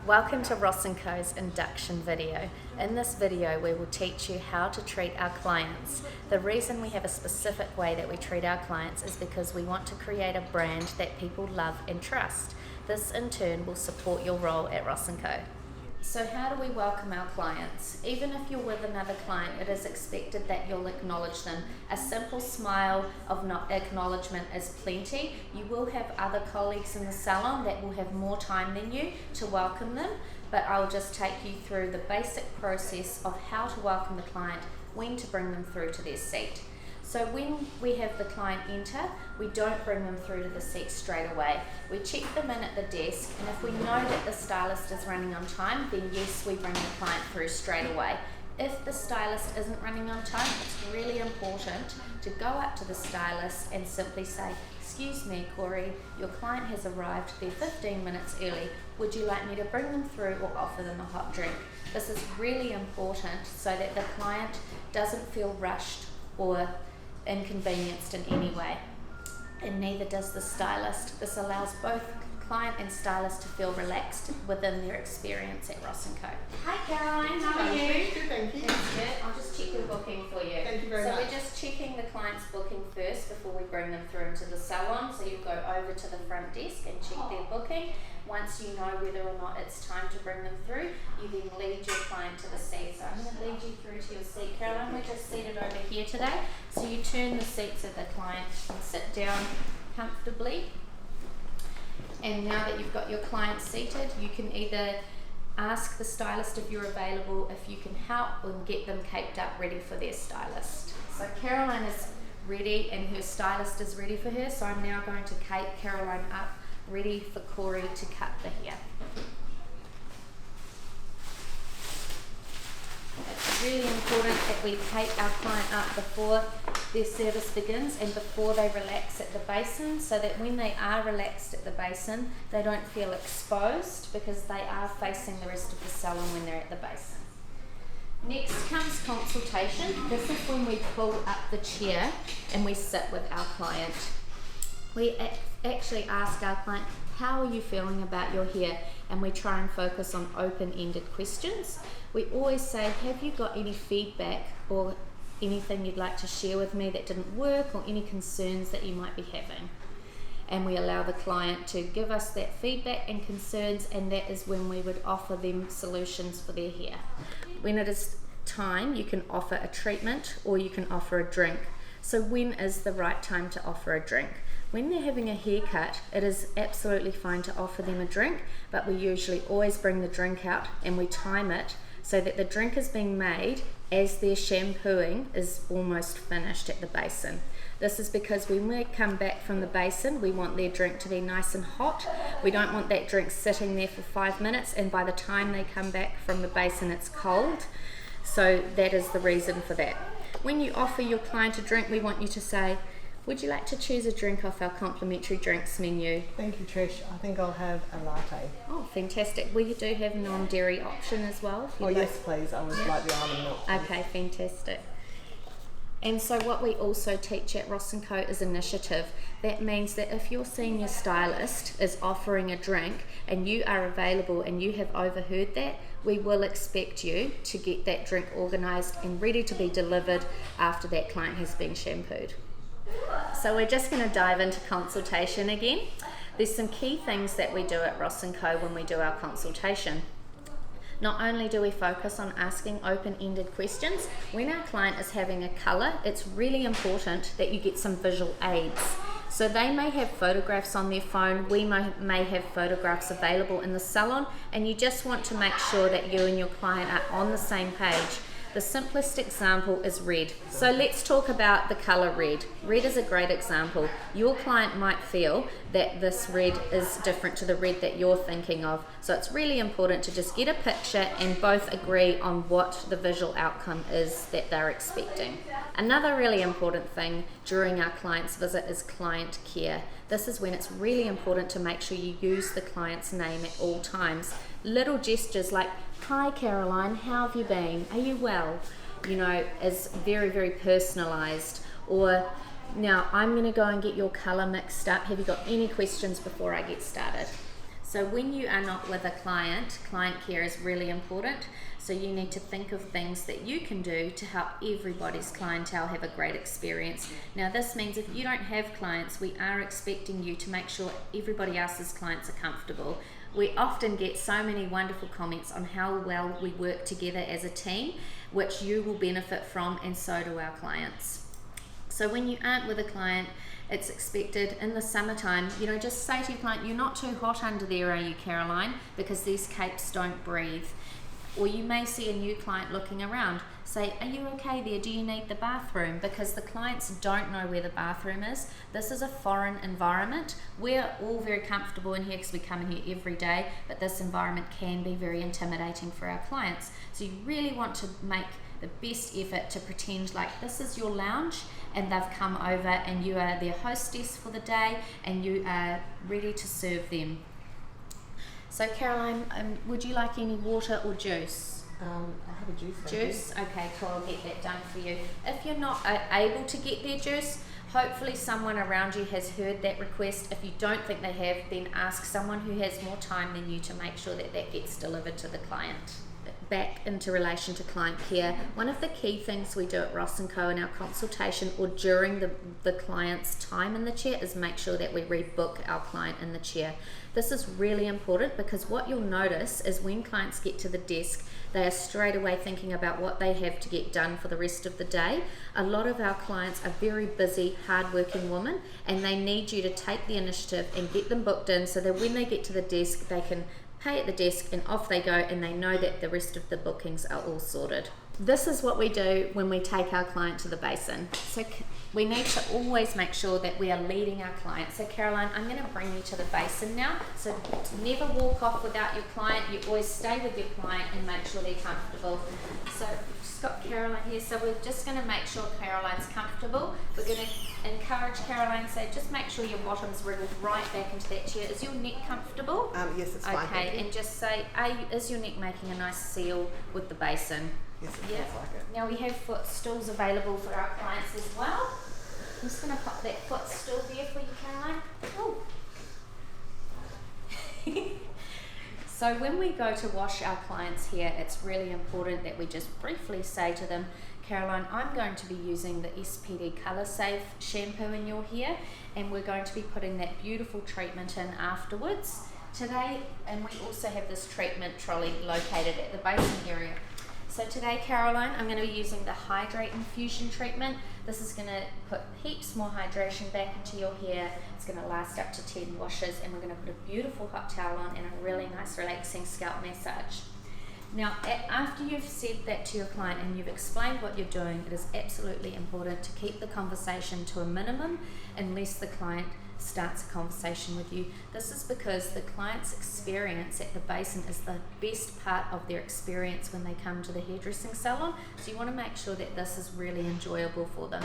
Welcome to Ross & Co's induction video. In this video we will teach you how to treat our clients. The reason we have a specific way that we treat our clients is because we want to create a brand that people love and trust. This in turn will support your role at Ross & Co. So how do we welcome our clients? Even if you're with another client, it is expected that you'll acknowledge them. A simple smile of acknowledgement is plenty. You will have other colleagues in the salon that will have more time than you to welcome them, but I'll just take you through the basic process of how to welcome the client, when to bring them through to their seat. So when we have the client enter, we don't bring them through to the seat straight away. We check them in at the desk, and if we know that the stylist is running on time, then yes, we bring the client through straight away. If the stylist isn't running on time, it's really important to go up to the stylist and simply say, "Excuse me, Corey, your client has arrived, they're 15 minutes early. Would you like me to bring them through or offer them a hot drink?" This is really important so that the client doesn't feel rushed or inconvenienced in any way, and neither does the stylist. This allows both client and stylist to feel relaxed within their experience at Ross & Co. Hi Caroline, how are you? Good, thank you. That's good. I'll just check your booking for you. Thank you very much. So we're just checking the client's booking first before we bring them through into the salon. So you go over to the front desk and check their booking. Once you know whether or not it's time to bring them through, you then lead your client to the seat. So I'm going to lead you through to your seat, Caroline. We're just seated over here today. So you turn the seat so the client can sit down comfortably. And now that you've got your client seated, you can either ask the stylist if you're available, if you can help, or get them caped up ready for their stylist. So Caroline is ready and her stylist is ready for her. So I'm now going to cape Caroline up, ready for Corey to cut the hair. It's really important that we cape our client up before their service begins and before they relax at the basin, so that when they are relaxed at the basin, they don't feel exposed because they are facing the rest of the salon when they're at the basin. Next comes consultation. This is when we pull up the chair and we sit with our client. We actually ask our client, "How are you feeling about your hair?" And we try and focus on open-ended questions. We always say, "Have you got any feedback or anything you'd like to share with me that didn't work, or any concerns that you might be having?" And we allow the client to give us that feedback and concerns, and that is when we would offer them solutions for their hair. When it is time, you can offer a treatment or you can offer a drink. So when is the right time to offer a drink? When they're having a haircut, it is absolutely fine to offer them a drink, but we usually always bring the drink out and we time it so that the drink is being made as their shampooing is almost finished at the basin. This is because when we come back from the basin, we want their drink to be nice and hot. We don't want that drink sitting there for 5 minutes, and by the time they come back from the basin, it's cold. So that is the reason for that. When you offer your client a drink, we want you to say, "Would you like to choose a drink off our complimentary drinks menu?" Thank you, Trish. I think I'll have a latte. Oh, fantastic. We do have a non-dairy option as well. If you'd like. Yes, please. I would like the almond milk. Please. Okay, fantastic. And so what we also teach at Ross & Co is initiative. That means that if your senior stylist is offering a drink and you are available and you have overheard that, we will expect you to get that drink organised and ready to be delivered after that client has been shampooed. So we're just going to dive into consultation again. There's some key things that we do at Ross & Co when we do our consultation. Not only do we focus on asking open-ended questions, when our client is having a colour, it's really important that you get some visual aids. So they may have photographs on their phone, we may have photographs available in the salon, and you just want to make sure that you and your client are on the same page. The simplest example is red. So let's talk about the colour red. Red is a great example. Your client might feel that this red is different to the red that you're thinking of. So it's really important to just get a picture and both agree on what the visual outcome is that they're expecting. Another really important thing during our client's visit is client care. This is when it's really important to make sure you use the client's name at all times. Little gestures like, "Hi Caroline, how have you been? Are you well?" Is very, very personalised. Or, "Now I'm going to go and get your colour mixed up. Have you got any questions before I get started?" So So when you are not with a client, client care is really important. So you need to think of things that you can do to help everybody's clientele have a great experience. Now this means if you don't have clients, we are expecting you to make sure everybody else's clients are comfortable. We often get so many wonderful comments on how well we work together as a team, which you will benefit from, and so do our clients. So when you aren't with a client, it's expected in the summertime, just say to your client, you're not too hot under there, are you, Caroline? Because these capes don't breathe. Or you may see a new client looking around. Say, are you okay there? Do you need the bathroom? Because the clients don't know where the bathroom is. This is a foreign environment. We're all very comfortable in here because we come in here every day, but this environment can be very intimidating for our clients. So you really want to make the best effort to pretend like this is your lounge and they've come over and you are their hostess for the day and you are ready to serve them. So Caroline, would you like any water or juice? I'll have a juice. Juice? Okay, cool, I'll get that done for you. If you're not able to get their juice, hopefully someone around you has heard that request. If you don't think they have, then ask someone who has more time than you to make sure that that gets delivered to the client. Back into relation to client care, one of the key things we do at Ross & Co in our consultation or during the client's time in the chair is make sure that we rebook our client in the chair. This is really important because what you'll notice is when clients get to the desk, they are straight away thinking about what they have to get done for the rest of the day. A lot of our clients are very busy, hard-working women, and they need you to take the initiative and get them booked in so that when they get to the desk, they can pay at the desk and off they go, and they know that the rest of the bookings are all sorted. This is what we do when we take our client to the basin. So we need to always make sure that we are leading our client. So Caroline, I'm going to bring you to the basin now. So never walk off without your client. You always stay with your client and make sure they're comfortable. So we've just got Caroline here. So we're just going to make sure Caroline's comfortable. We're going to encourage Caroline, so just make sure your bottom's wriggled right back into that chair. Is your neck comfortable? Yes, it's fine. Okay, and just say, is your neck making a nice seal with the basin? Yes, it feels like it. Now we have footstools available for our clients as well. I'm just going to pop that footstool there for you, Caroline. Oh. So when we go to wash our clients here, it's really important that we just briefly say to them, Caroline, I'm going to be using the SPD Colour Safe shampoo in your hair, and we're going to be putting that beautiful treatment in afterwards today, and we also have this treatment trolley located at the basin area. So today, Caroline, I'm going to be using the Hydrate Infusion treatment. This is going to put heaps more hydration back into your hair. It's going to last up to 10 washes, and we're going to put a beautiful hot towel on and a really nice relaxing scalp massage. Now, after you've said that to your client and you've explained what you're doing, it is absolutely important to keep the conversation to a minimum unless the client starts a conversation with you. This is because the client's experience at the basin is the best part of their experience when they come to the hairdressing salon, so you want to make sure that this is really enjoyable for them.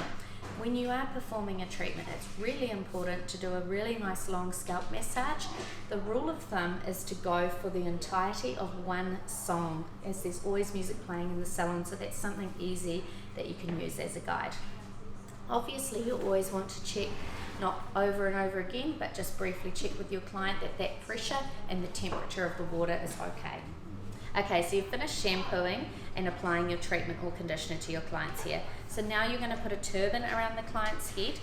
When you are performing a treatment, it's really important to do a really nice long scalp massage. The rule of thumb is to go for the entirety of one song, as there's always music playing in the salon, so that's something easy that you can use as a guide. Obviously, you always want to check, not over and over again, but just briefly check with your client that that pressure and the temperature of the water is okay. Okay, so you've finished shampooing and applying your treatment or conditioner to your client's hair. So now you're going to put a turban around the client's head,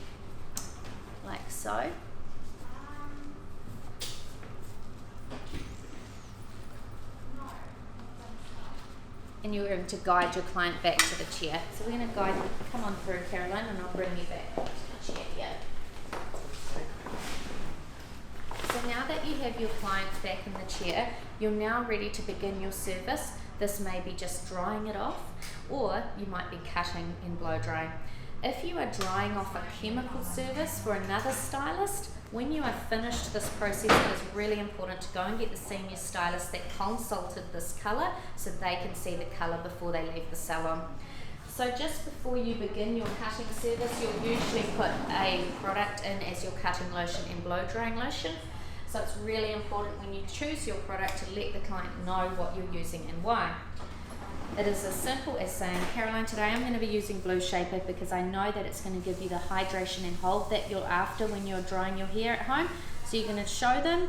like so. And you're going to guide your client back to the chair. So we're going to guide you, come on through, Caroline, and I'll bring you back to the chair here. So now that you have your client back in the chair, you're now ready to begin your service. This may be just drying it off, or you might be cutting and blow drying. If you are drying off a chemical service for another stylist, when you have finished this process, it is really important to go and get the senior stylist that consulted this colour so they can see the colour before they leave the salon. So just before you begin your cutting service, you'll usually put a product in as your cutting lotion and blow drying lotion. So it's really important when you choose your product to let the client know what you're using and why. It is as simple as saying, Caroline, today I'm going to be using Blue Shaper because I know that it's going to give you the hydration and hold that you're after when you're drying your hair at home. So you're going to show them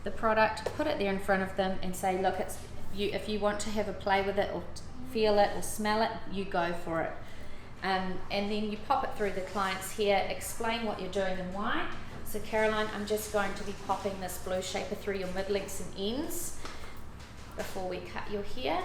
the product, put it there in front of them and say, look, it's you. If you want to have a play with it or feel it or smell it, you go for it. And then you pop it through the client's hair, explain what you're doing and why. So Caroline, I'm just going to be popping this blue shaper through your mid-lengths and ends before we cut your hair.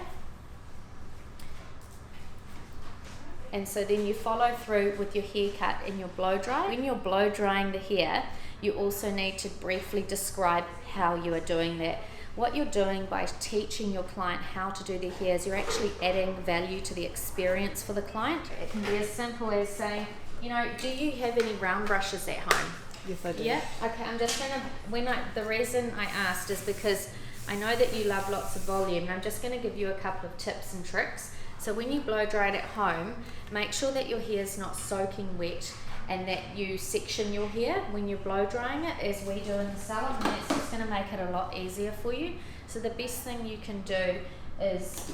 And so then you follow through with your haircut and your blow dry. When you're blow drying the hair, you also need to briefly describe how you are doing that. What you're doing by teaching your client how to do their hair is you're actually adding value to the experience for the client. It can be as simple as saying, you know, do you have any round brushes at home? Yes, I do. Yeah? Okay, I'm just gonna, the reason I asked is because I know that you love lots of volume, and I'm just gonna give you a couple of tips and tricks. So when you blow dry it at home, make sure that your hair is not soaking wet and that you section your hair when you're blow drying it, as we do in the salon, and that's just going to make it a lot easier for you. So the best thing you can do is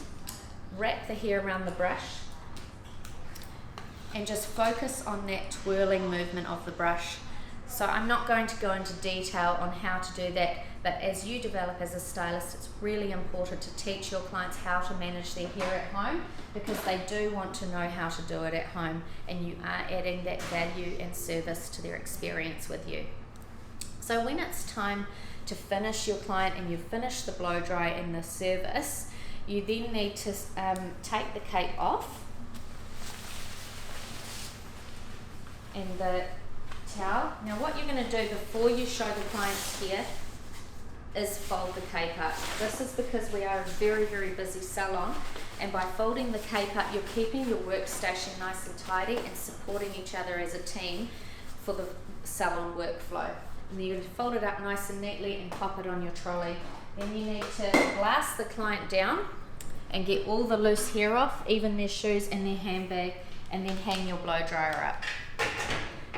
wrap the hair around the brush and just focus on that twirling movement of the brush. So I'm not going to go into detail on how to do that, but as you develop as a stylist, it's really important to teach your clients how to manage their hair at home, because they do want to know how to do it at home, and you are adding that value and service to their experience with you. So when it's time to finish your client and you've finished the blow dry and the service, you then need to take the cape off and the towel. Now what you're going to do before you show the client's hair is fold the cape up. This is because we are a very, very busy salon, and by folding the cape up, you're keeping your workstation nice and tidy and supporting each other as a team for the salon workflow. And then you fold it up nice and neatly and pop it on your trolley. Then you need to glass the client down and get all the loose hair off, even their shoes and their handbag, and then hang your blow dryer up.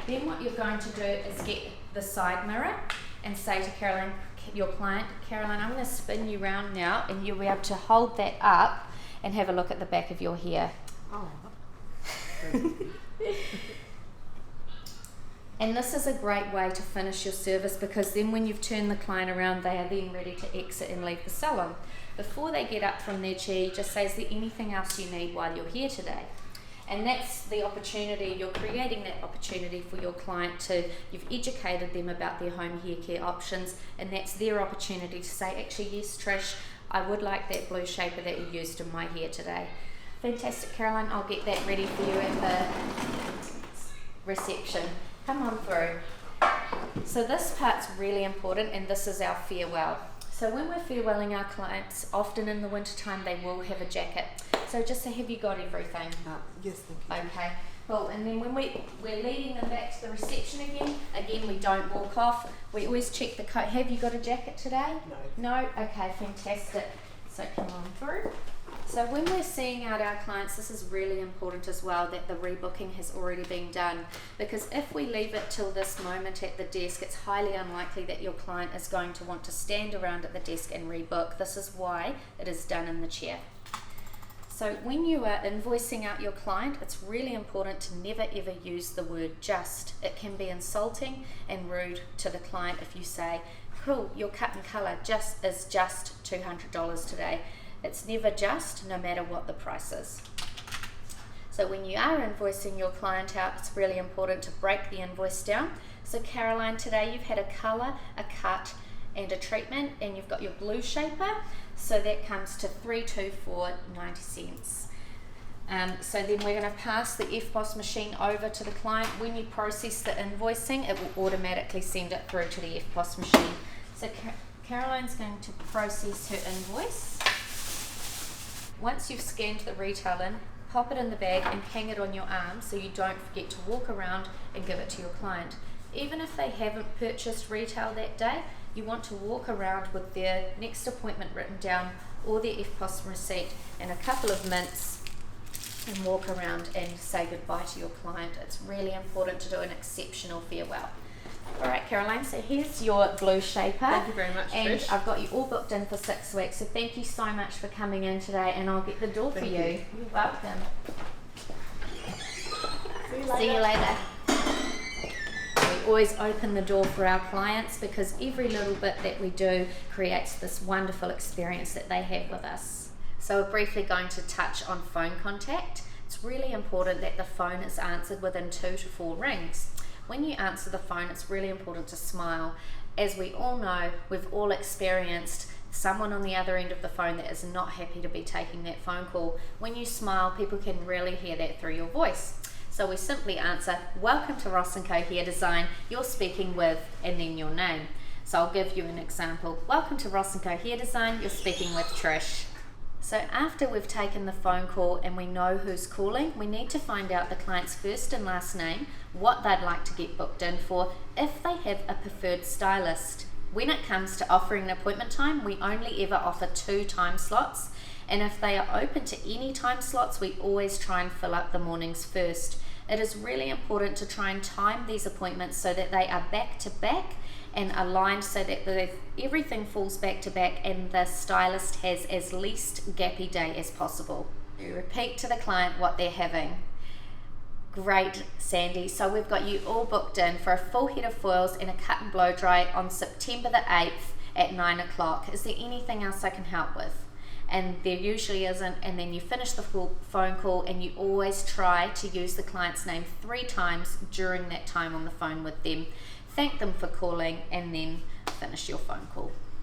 Then what you're going to do is get the side mirror and say to Caroline, your client, Caroline, I'm going to spin you round now, and you'll be able to hold that up and have a look at the back of your hair. Oh. And this is a great way to finish your service, because then when you've turned the client around, they are then ready to exit and leave the salon. Before they get up from their chair, just say, is there anything else you need while you're here today? And that's the opportunity, you're creating that opportunity for your client to, you've educated them about their home hair care options, and that's their opportunity to say, actually, yes, Trish, I would like that blue shaper that you used in my hair today. Fantastic, Caroline, I'll get that ready for you at the reception. Come on through. So this part's really important, and this is our farewell. So when we're farewelling our clients, often in the winter time, they will have a jacket. So just say, have you got everything? Yes, thank you. Okay. Well, and then when we're leading them back to the reception again, we don't walk off. We always check the coat. Have you got a jacket today? No. No? Okay, fantastic. So come on through. So when we're seeing out our clients, this is really important as well, that the rebooking has already been done, because if we leave it till this moment at the desk, it's highly unlikely that your client is going to want to stand around at the desk and rebook. This is why it is done in the chair. So when you are invoicing out your client, it's really important to never ever use the word just. It can be insulting and rude to the client if you say, cool, your cut and colour is just $200 today. It's never just, no matter what the price is. So when you are invoicing your client out, it's really important to break the invoice down. So Caroline, today you've had a colour, a cut and a treatment, and you've got your blue shaper. So that comes to $324.90. So then we're going to pass the FBOS machine over to the client. When you process the invoicing, it will automatically send it through to the FBOS machine. So Caroline's going to process her invoice. Once you've scanned the retail in, pop it in the bag and hang it on your arm so you don't forget to walk around and give it to your client. Even if they haven't purchased retail that day, you want to walk around with their next appointment written down or their FPOS receipt and a couple of mints and walk around and say goodbye to your client. It's really important to do an exceptional farewell. All right, Caroline, so here's your blue shaper. Thank you very much, and Trish. I've got you all booked in for 6 weeks, so thank you so much for coming in today, and I'll get the door for you. You're welcome. See you later. See you later. We always open the door for our clients, because every little bit that we do creates this wonderful experience that they have with us. So we're briefly going to touch on phone contact. It's really important that the phone is answered within 2 to 4 rings. When you answer the phone, it's really important to smile. As we all know, we've all experienced someone on the other end of the phone that is not happy to be taking that phone call. When you smile, people can really hear that through your voice. So we simply answer, "Welcome to Ross & Co Hair Design, you're speaking with," and then your name. So I'll give you an example. "Welcome to Ross & Co Hair Design, you're speaking with Trish." So after we've taken the phone call and we know who's calling, we need to find out the client's first and last name, what they'd like to get booked in for, if they have a preferred stylist. When it comes to offering an appointment time, we only ever offer 2 time slots, and if they are open to any time slots, we always try and fill up the mornings first. It is really important to try and time these appointments so that they are back to back and aligned, so that everything falls back to back and the stylist has as least gappy day as possible. You repeat to the client what they're having. Great, Sandy. So we've got you all booked in for a full head of foils and a cut and blow dry on September the 8th at 9 o'clock. Is there anything else I can help with? And there usually isn't, and then you finish the full phone call, and you always try to use the client's name 3 times during that time on the phone with them. Thank them for calling, and then finish your phone call.